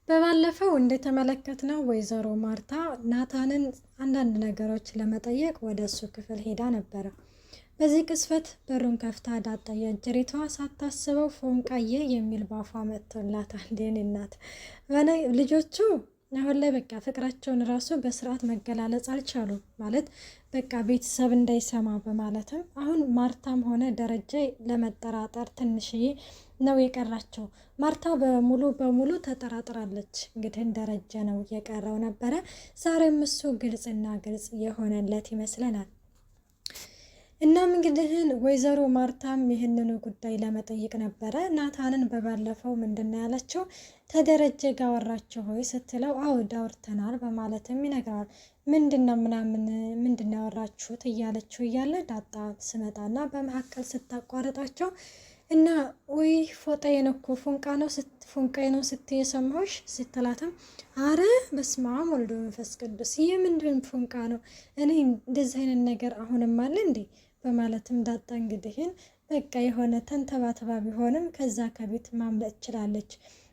በባለፈው እንደተመለከትነው ወይዘሮ ማርታ ናታንን አንዳንድ ነገሮች ለመጠየቅ ወደ እሱ ክፍል ሄዳ ነበረ። በዚህ ቅስፈት በሩን ከፍታ ዳጣ የእንጀሪቷ ሳታስበው ፎንቃዬ የሚል ባፏ መጥቶላታል። የኔ እናት ልጆቹ አሁን ላይ በቃ ፍቅራቸውን ራሱ በስርዓት መገላለጽ አልቻሉም። ማለት በቃ ቤተሰብ እንዳይሰማ በማለትም አሁን ማርታም ሆነ ደረጀ ለመጠራጠር ትንሽዬ ነው የቀራቸው። ማርታ በሙሉ ተጠራጥራለች። እንግዲህ ደረጀ ነው የቀረው ነበረ። ዛሬም እሱ ግልጽና ግልጽ የሆነለት ይመስለናል። እናም እንግዲህን ወይዘሮ ማርታም ይህንኑ ጉዳይ ለመጠየቅ ነበረ ናታንን በባለፈው ምንድነው ያለችው ተደረጀ ጋር አወራችሁ ሆይ ስትለው አዎ ዳውርተናል በማለትም ይነግራል። ምንድነው ያወራችሁት እያለችው እያለ ዳጣ ስመጣና በመካከል ስታቋርጣቸው እና ወይ ፎጣዬን እኮ ፎንቃዬ ነው ስትይ የሰማሁሽ ስትላትም አረ በስመ አብ ወልድ መንፈስ ቅዱስ የምንድን ፎንቃ ነው እኔ እንደዚህ አይነት ነገር አሁንም አለ እንዴ በማለትም ዳጣ እንግዲህን በቃ የሆነ ተንተባተባ ቢሆንም ከዛ ከቤት ማምለጥ ትችላለች።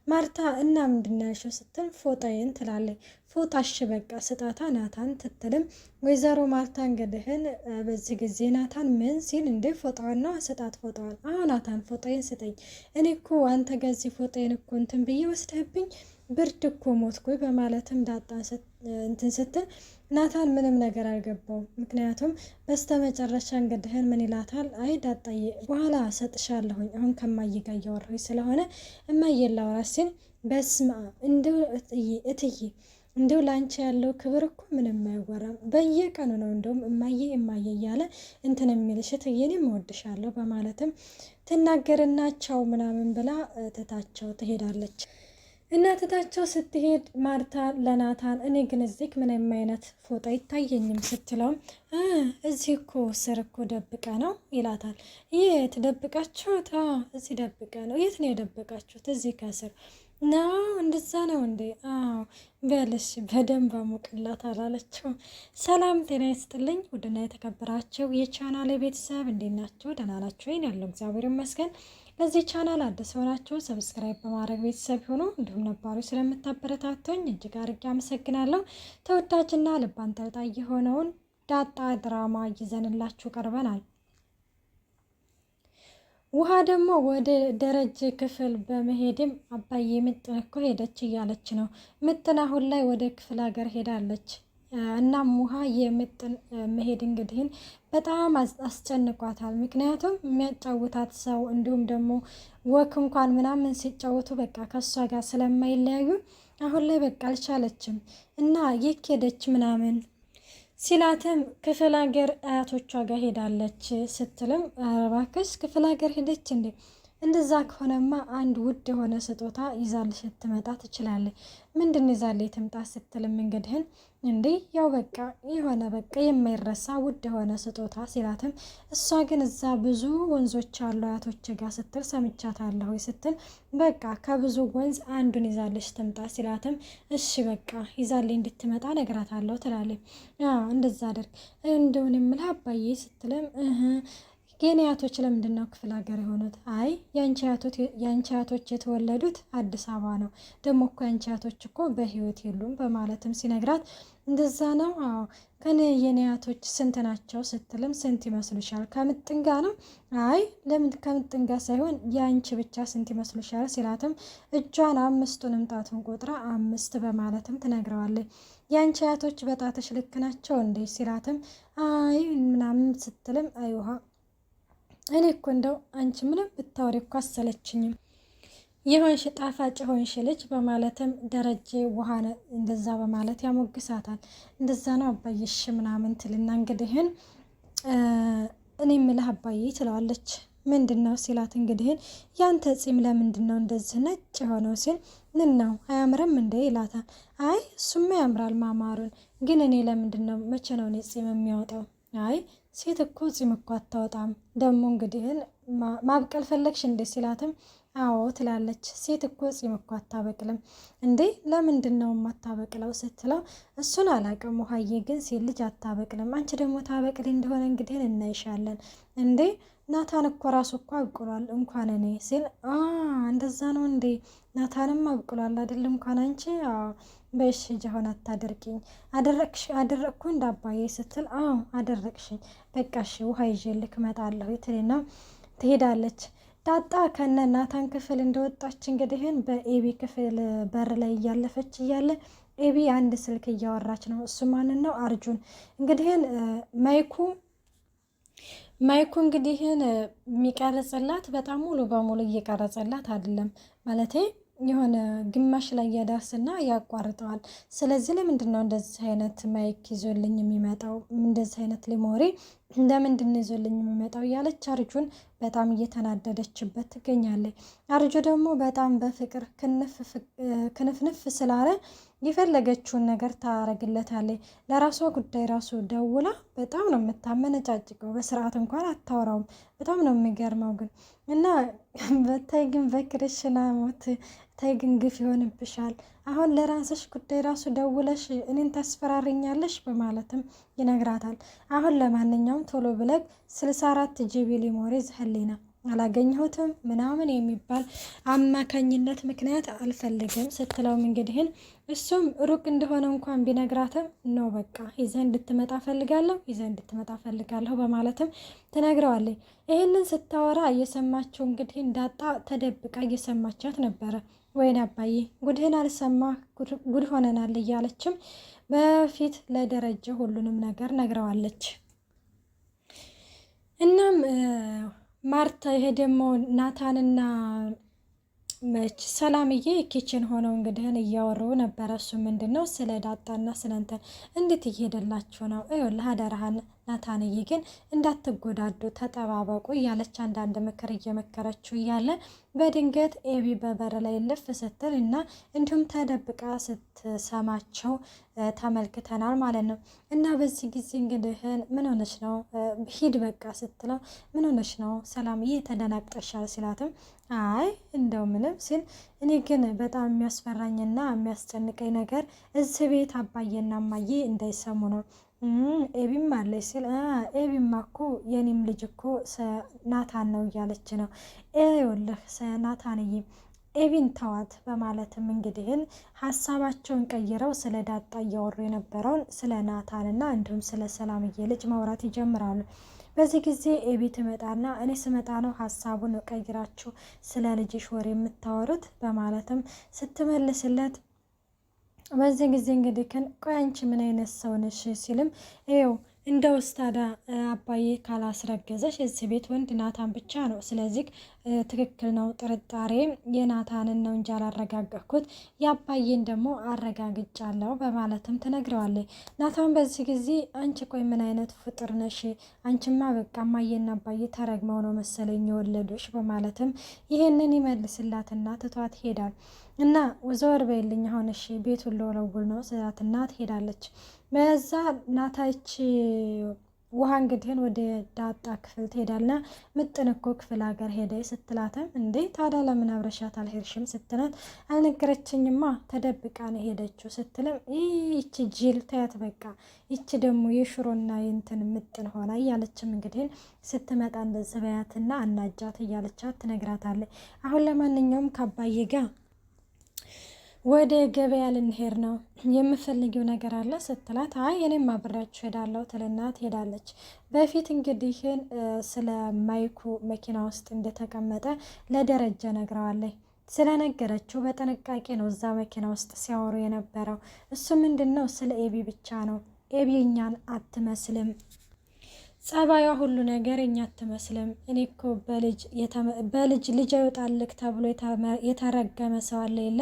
ማርታ እና ምንድነው ያልሽው ስትል ፎጣዬን ትላለች። ፎጣሽ በቃ ስጣታ ናታን ትትልም ወይዘሮ ማርታ እንግዲህን በዚህ ጊዜ ናታን ምን ሲል እንደ ፎጣዋን ነው ስጣት ፎጣዋን አሁን ናታን ፎጣዬን ስጠኝ እኔ እኮ አንተ ገዚ ፎጣዬን እኮ እንትን ብዬ ወስደህብኝ ብርድ እኮ ሞትኩኝ በማለትም ዳጣ እንትን ስትል ናታን ምንም ነገር አልገባውም። ምክንያቱም በስተመጨረሻ እንግዲህን ምን ይላታል አይ ዳጣዬ በኋላ ሰጥሻለሁኝ አሁን ከማዬ ጋር እያወራሁኝ ስለሆነ እማዬ ላውራ ሲል በስማ እንደው እትዬ እንደው ላንቺ ያለው ክብር እኮ ምንም አይወራም በየቀኑ ነው እንደውም እማዬ እያለ እንትን የሚልሽ እትዬ እኔም እወድሻለሁ በማለትም ትናገርና ቻው ምናምን ብላ ትታቸው ትሄዳለች። እናትታቸው ስትሄድ ማርታ ለናታን እኔ ግን እዚህ ምንም አይነት ፎጣ ይታየኝም ስትለውም እዚህ እኮ ስር እኮ ደብቀ ነው ይላታል። የት ደብቃችሁት? እዚህ ደብቀ ነው። የት ነው የደበቃችሁት? እዚህ ከስር ነው። እንደዛ ነው እንዴ? አዎ በልሽ በደንብ አሞቅላት አላለችው። ሰላም ጤና ይስጥልኝ ውድና የተከበራችሁ የቻናሌ ቤተሰብ እንዴት ናችሁ? ደህና ናችሁ ወይ? ያለው እግዚአብሔር ይመስገን። ለዚህ ቻናል አዲስ ሆናችሁ ሰብስክራይብ በማድረግ ቤተሰብ ሆኖ እንዲሁም ነባሮች ስለምታበረታቱኝ እጅግ አድርጌ አመሰግናለሁ። ተወዳጅና ልብ አንጠልጣይ የሆነውን ዳጣ ድራማ ይዘንላችሁ ቀርበናል። ውሃ ደግሞ ወደ ደረጀ ክፍል በመሄድም አባዬ ምጥን እኮ ሄደች እያለች ነው። ምጥን አሁን ላይ ወደ ክፍለ ሀገር ሄዳለች። እናም ውሃ የምጥን መሄድ እንግዲህን በጣም አስጨንቋታል። ምክንያቱም የሚያጫውታት ሰው እንዲሁም ደግሞ ወክ እንኳን ምናምን ሲጫወቱ በቃ ከሷ ጋር ስለማይለያዩ አሁን ላይ በቃ አልቻለችም እና የት ሄደች ምናምን ሲላትም ክፍለ ሀገር አያቶቿ ጋር ሄዳለች ስትልም እባክሽ ክፍለ ሀገር ሄደች እንዴ? እንደዛ ከሆነማ አንድ ውድ የሆነ ስጦታ ይዛልሽ ትመጣ ትችላለች። ምንድን ይዛልሽ ትምጣ ስትልም እንግዲህን እንዴ ያው በቃ የሆነ በቃ የማይረሳ ውድ የሆነ ስጦታ ሲላትም እሷ ግን እዛ ብዙ ወንዞች አሉ አያቶች ጋር ስትል ሰምቻታለሁ ስትል በቃ ከብዙ ወንዝ አንዱን ይዛልሽ ትምጣ ሲላትም እሺ በቃ ይዛልኝ እንድትመጣ ነግራታለሁ ትላለች። እንደዛ አድርግ እንደውን የምልህ አባዬ ስትልም የኔ አያቶች ለምንድን ነው ክፍለ ሀገር የሆኑት? አይ የአንቺ አያቶች የተወለዱት አዲስ አበባ ነው። ደግሞ እኮ የአንቺ አያቶች እኮ በህይወት የሉም በማለትም ሲነግራት እንደዛ ነው። አዎ ከኔ የኔ አያቶች ስንት ናቸው ስትልም ስንት ይመስሉሻል? ከምጥን ጋ ነው? አይ ለምን ከምጥን ጋ ሳይሆን የአንቺ ብቻ ስንት ይመስሉሻል ሲላትም እጇን አምስቱንም ጣቱን ቆጥራ 5 በማለትም ትነግረዋለች። የአንቺ አያቶች በጣትሽ ልክ ናቸው እንዴ ሲላትም አይ ምናምን ስትልም አይ ውሃ እኔ እኮ እንደው አንቺ ምንም ብታወሪ እኮ አሰለችኝም የሆንሽ ጣፋጭ ሆንሽ ልጅ በማለትም ደረጀ ውሃን እንደዛ በማለት ያሞግሳታል። እንደዛ ነው አባዬሽ ምናምን ትልና እንግዲህን እኔ የምልህ አባዬ ትለዋለች። ምንድን ነው ሲላት እንግዲህን ያንተ ጺም ለምንድን ነው እንደዚህ ነጭ የሆነው ሲል ምን ነው አያምርም እንዴ ይላታል። አይ እሱማ ያምራል ማማሩን ግን እኔ ለምንድን ነው መቼ ነው እኔ ጺም የሚያወጣው? አይ ሴት እኮ ጺም እኮ አታወጣም። ደግሞ እንግዲህን ማብቀል ፈለግሽ እንዴ ሲላትም አዎ ትላለች። ሴት እኮ ጺም እኮ አታበቅልም እንዴ? ለምንድን ነው የማታበቅለው ስትለው እሱን አላውቅም ውሃዬ፣ ግን ሴት ልጅ አታበቅልም። አንቺ ደግሞ ታበቅል እንደሆነ እንግዲህ እናይሻለን እንዴ። ናታን እኮ ራሱ እኮ አብቅሏል እንኳን እኔ ሲል እንደዛ ነው እንዴ? ናታንም አብቅሏል አይደል? እንኳን አንቺ በሽ ጀሆን አታደርቂኝ። አደረቅኩ እንዳባዬ ስትል አደረቅሽኝ። በቃሽ ውሃ ይዤልክ እመጣለሁ ትልና ትሄዳለች። ዳጣ ከነ ናታን ክፍል እንደወጣች እንግዲህን በኤቢ ክፍል በር ላይ እያለፈች እያለ ኤቢ አንድ ስልክ እያወራች ነው። እሱ ማንን ነው? አርጁን። እንግዲህን ማይኩ እንግዲህን የሚቀረጽላት በጣም ሙሉ በሙሉ እየቀረጸላት አይደለም ማለቴ የሆነ ግማሽ ላይ ያዳርስና ያቋርጠዋል። ስለዚህ ለምንድን ነው እንደዚህ አይነት ማይክ ይዞልኝ የሚመጣው? እንደዚህ አይነት ሊሞሪ ለምንድን ነው ይዞልኝ የሚመጣው? እያለች አርጁን በጣም እየተናደደችበት ትገኛለች። አርጁ ደግሞ በጣም በፍቅር ክንፍንፍ ስላለ የፈለገችውን ነገር ታረግለታለች። ለራሷ ጉዳይ ራሱ ደውላ በጣም ነው የምታመነጫጭቀው። በስርዓት እንኳን አታወራውም። በጣም ነው የሚገርመው ግን እና በታይ ግን በክርሽና ሞት ታይ ግን ግፍ ይሆንብሻል። አሁን ለራስሽ ጉዳይ ራሱ ደውለሽ እኔን ታስፈራርኛለሽ በማለትም ይነግራታል። አሁን ለማንኛውም ቶሎ ብለግ 64 ጂቢ ሊሞሪ ዝህሊና አላገኘሁትም ምናምን የሚባል አማካኝነት ምክንያት አልፈልግም ስትለውም እንግዲህን እሱም ሩቅ እንደሆነ እንኳን ቢነግራትም ነው በቃ ይዘህ እንድትመጣ ፈልጋለሁ በማለትም ትነግረዋለች። ይህንን ስታወራ እየሰማችው እንግዲህ እንዳጣ ተደብቃ እየሰማቻት ነበረ። ወይን አባዬ ጉድህን አልሰማ ጉድ ሆነናል እያለችም በፊት ለደረጀ ሁሉንም ነገር ነግረዋለች። እናም ማርታ ይሄ ደግሞ ናታንና ሰላምዬ ኪችን ሆነው እንግዲህን እያወሩ ነበረ። እሱ ምንድን ነው ስለ ዳጣና ስለ እንትን እንዴት እየሄደላችሁ ነው? ይኸውልህ አደራህን ናታንዬ ግን እንዳትጎዳዱ ተጠባበቁ እያለች አንዳንድ ምክር እየመከረችው እያለ በድንገት ኤቢ በበር ላይ ልፍ ስትል እና እንዲሁም ተደብቃ ስትሰማቸው ተመልክተናል ማለት ነው። እና በዚህ ጊዜ እንግዲህን ምን ሆነች ነው ሂድ በቃ ስትለው ምን ሆነች ነው ሰላምዬ ተደናግጠሻል ሲላትም አይ እንደው ምንም ሲል እኔ ግን በጣም የሚያስፈራኝና የሚያስጨንቀኝ ነገር እዚህ ቤት አባዬና እማዬ እንዳይሰሙ ነው። ኤቢም አለች ሲል ኤቢማ እኮ የኔም ልጅ እኮ ናታን ነው እያለች ነው። ይኸውልህ ናታንዬ ኤቢን ተዋት በማለትም እንግዲህን ሀሳባቸውን ቀይረው ስለ ዳጣ እያወሩ የነበረውን ስለ ናታንና እንዲሁም ስለ ሰላምዬ ልጅ ማውራት ይጀምራሉ። በዚህ ጊዜ ኤቢ ትመጣና እኔ ስመጣ ነው ሀሳቡን ቀይራችሁ ስለ ልጅሽ ወሬ የምታወሩት በማለትም ስትመልስለት በዚህ ጊዜ እንግዲህ ቆይ አንቺ ምን አይነት ሰው ነሽ ሲልም ይኸው እንደ ውስታዳ አባዬ ካላስረገዘሽ እዚህ ቤት ወንድ ናታን ብቻ ነው። ስለዚህ ትክክል ነው፣ ጥርጣሬ የናታንን ነው እንጂ አላረጋገጥኩት የአባዬን ደግሞ አረጋግጫለሁ በማለትም ትነግረዋለች። ናታን በዚህ ጊዜ አንቺ ቆይ ምን አይነት ፍጡር ነሽ? አንቺማ በቃ እማዬና አባዬ ተረግመው ነው መሰለኝ የወለዶች በማለትም ይሄንን ይመልስላትና ትቷት ሄዳል። እና ዘወር በይልኝ አሁን እሺ ቤቱን ለወለውል ነው ስላትና ትሄዳለች። በዛ ናታች ውሃ እንግዲህን ወደ ዳጣ ክፍል ትሄዳልና ምጥን እኮ ክፍል ሀገር ሄደ ስትላትም እንዴ ታዲያ ለምን አብረሻት አልሄድሽም ስትላት አልነገረችኝማ ተደብቃ ነው ሄደችው ስትልም ይቺ ጅል ታያት በቃ ይቺ ደግሞ የሽሮና የንትን ምጥን ሆና እያለችም እንግዲህን ስትመጣ እንደዚህ በያትና አናጃት እያለቻት ትነግራታለች። አሁን ለማንኛውም ካባዬ ጋር ወደ ገበያ ልንሄድ ነው የምፈልጊው ነገር አለ ስትላት አይ እኔም አብሬያችሁ ሄዳለሁ ትልና ትሄዳለች። በፊት እንግዲህን ስለ ማይኩ መኪና ውስጥ እንደተቀመጠ ለደረጀ ነግረዋለች። ስለነገረችው በጥንቃቄ ነው እዛ መኪና ውስጥ ሲያወሩ የነበረው። እሱ ምንድን ነው ስለ ኤቢ ብቻ ነው። ኤቢ እኛን አትመስልም፣ ጸባዩ ሁሉ ነገር እኛ አትመስልም። እኔ እኮ በልጅ ልጅ አይወጣልክ ተብሎ የተረገመ ሰው አለ የለ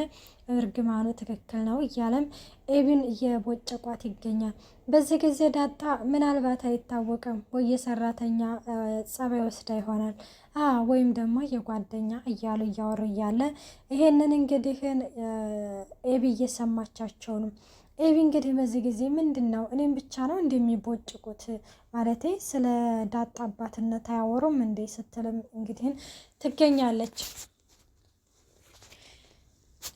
እርግማኑ ትክክል ነው እያለም ኤቢን እየቦጨቋት ይገኛል። በዚህ ጊዜ ዳጣ ምናልባት አይታወቅም ወይ የሰራተኛ ጸባይ ወስዳ ይሆናል ወይም ደግሞ የጓደኛ እያሉ እያወሩ እያለ ይሄንን እንግዲህን ኤቢ እየሰማቻቸው ነው። ኤቢ እንግዲህ በዚህ ጊዜ ምንድን ነው እኔም ብቻ ነው እንደሚቦጭቁት ማለቴ ስለ ዳጣ አባትነት አያወሩም እንዴ ስትልም እንግዲህን ትገኛለች።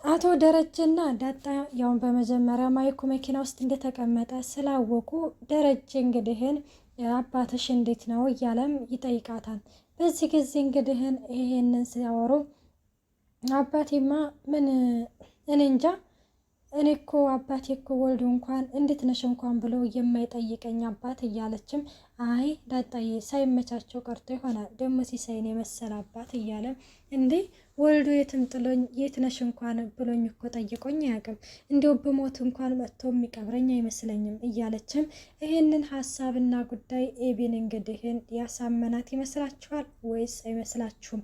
አቶ ደረጀና ዳጣ ያውን በመጀመሪያ ማይኩ መኪና ውስጥ እንደተቀመጠ ስላወቁ ደረጀ እንግዲህን አባትሽ እንዴት ነው እያለም ይጠይቃታል። በዚህ ጊዜ እንግዲህን ይሄንን ሲያወሩ አባቴማ ምን እኔ እንጃ እኔ እኮ አባቴ እኮ ወልዶ እንኳን እንዴት ነሽ እንኳን ብሎ የማይጠይቀኝ አባት እያለችም አይ ዳጣዬ ሳይመቻቸው ቀርቶ ይሆናል ደግሞ ሲሳይን የመሰለ አባት እያለ እንዴ ወልዶ የትም ጥሎኝ የት ነሽ እንኳን ብሎኝ እኮ ጠይቆኝ አያውቅም፣ እንዲሁ ብሞት እንኳን መጥቶ የሚቀብረኝ አይመስለኝም እያለችም ይህንን ሀሳብና ጉዳይ ኤቢን እንግዲህን ያሳመናት ይመስላችኋል ወይስ አይመስላችሁም?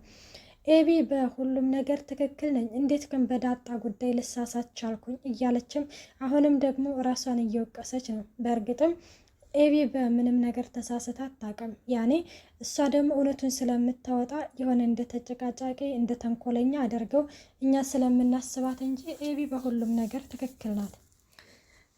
ኤቢ በሁሉም ነገር ትክክል ነኝ፣ እንዴት ግን በዳጣ ጉዳይ ልሳሳት ቻልኩኝ እያለችም አሁንም ደግሞ ራሷን እየወቀሰች ነው። በእርግጥም ኤቢ በምንም ነገር ተሳስታ አታውቅም። ያኔ እሷ ደግሞ እውነቱን ስለምታወጣ የሆነ እንደ ተጨቃጫቂ እንደ ተንኮለኛ አድርገው እኛ ስለምናስባት እንጂ ኤቢ በሁሉም ነገር ትክክል ናት።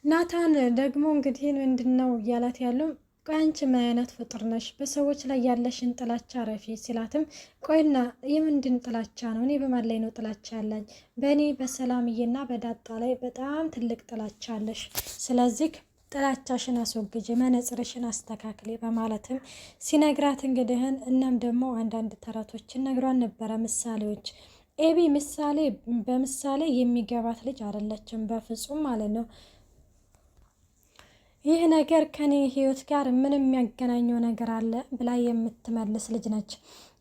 ናታን ደግሞ እንግዲህ ምንድን ነው እያላት ያለው ቆይ አንቺ ምን አይነት ፍጡር ነሽ? በሰዎች ላይ ያለሽን ጥላቻ ረፊ ሲላትም ቆይና የምንድን ጥላቻ ነው? እኔ በማን ላይ ነው ጥላቻ ያለኝ? በእኔ በሰላምዬና በዳጣ ላይ በጣም ትልቅ ጥላቻ አለሽ። ስለዚህ ጥላቻሽን አስወግጅ፣ መነጽርሽን አስተካክሌ በማለትም ሲነግራት እንግዲህን እናም ደግሞ አንዳንድ ተረቶችን ነግሯን ነበረ፣ ምሳሌዎች። ኤቢ ምሳሌ በምሳሌ የሚገባት ልጅ አይደለችም በፍጹም ማለት ነው። ይህ ነገር ከኔ ህይወት ጋር ምን የሚያገናኘው ነገር አለ ብላ የምትመልስ ልጅ ነች።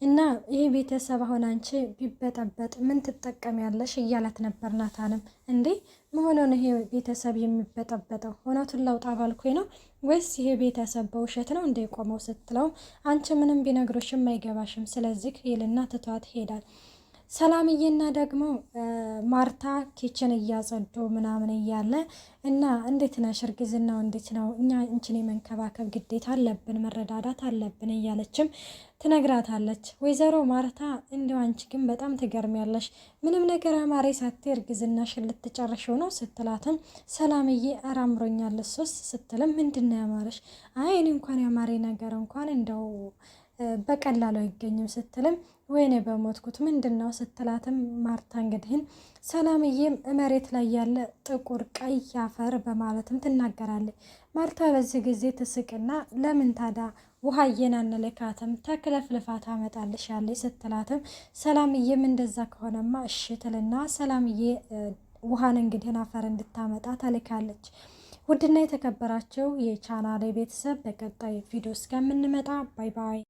እና ይህ ቤተሰብ አሁን አንቺ ቢበጠበጥ ምን ትጠቀሚያለሽ እያላት ነበር። ናታንም እንዴ መሆኑን ይሄ ቤተሰብ የሚበጠበጠው እውነቱን ላውጣ ባልኩኝ ነው ወይስ ይሄ ቤተሰብ በውሸት ነው እንደ ቆመው ስትለው አንቺ ምንም ቢነግሮሽም አይገባሽም፣ ስለዚህ ይልና ትቷት ይሄዳል። ሰላምዬና ደግሞ ማርታ ኪችን እያጸዱ ምናምን እያለ እና እንዴት ነሽ እርግዝናው እንዴት ነው እኛ እንችን የመንከባከብ ግዴታ አለብን መረዳዳት አለብን እያለችም ትነግራታለች። ወይዘሮ ማርታ እንዲሁ አንቺ ግን በጣም ትገርሚያለሽ፣ ምንም ነገር አማሬ ሳቴ እርግዝናሽን ልትጨርሽው ነው ስትላትም ሰላምዬ አራምሮኛል ሶስት ስትልም ምንድነው ያማረሽ? አይ እኔ እንኳን ያማሬ ነገር እንኳን እንደው በቀላሉ አይገኝም ስትልም ወይኔ በሞትኩት ምንድን ነው ስትላትም ማርታ እንግዲህን ሰላምዬም መሬት ላይ ያለ ጥቁር ቀይ አፈር በማለትም ትናገራለች። ማርታ በዚህ ጊዜ ትስቅና ለምን ታዳ ውሃ እየናነለካትም ተክለፍልፋ ታመጣልሻለች ስትላትም ሰላምዬም እንደዛ ከሆነማ እሺ ትልና ሰላምዬ ውሃን እንግዲህን አፈር እንድታመጣ ታልካለች። ውድና የተከበራቸው የቻናሌ ቤተሰብ በቀጣይ ቪዲዮ እስከምንመጣ ባይ ባይ።